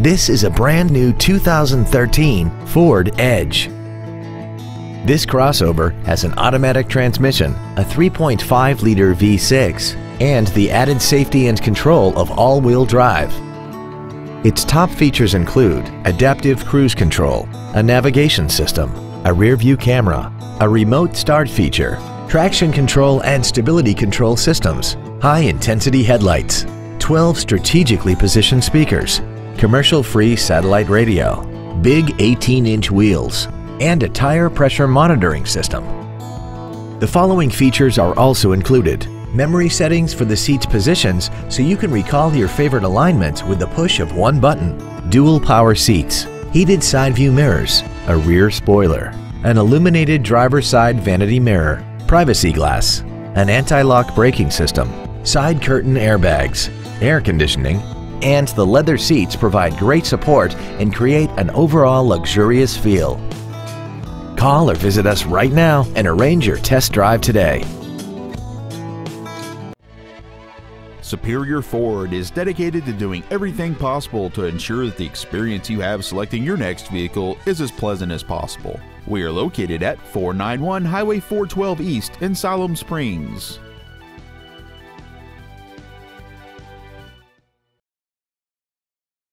This is a brand new 2013 Ford Edge. This crossover has an automatic transmission, a 3.5-liter V6, and the added safety and control of all-wheel drive. Its top features include adaptive cruise control, a navigation system, a rear-view camera, a remote start feature, traction control and stability control systems, high-intensity headlights, 12 strategically positioned speakers, commercial-free satellite radio, big 18-inch wheels, and a tire pressure monitoring system. The following features are also included: memory settings for the seat's positions so you can recall your favorite alignments with the push of one button, dual power seats, heated side view mirrors, a rear spoiler, an illuminated driver's side vanity mirror, privacy glass, an anti-lock braking system, side curtain airbags, air conditioning, and the leather seats provide great support and create an overall luxurious feel. Call or visit us right now and arrange your test drive today. Superior Ford is dedicated to doing everything possible to ensure that the experience you have selecting your next vehicle is as pleasant as possible. We are located at 491 Highway 412 East in Siloam Springs.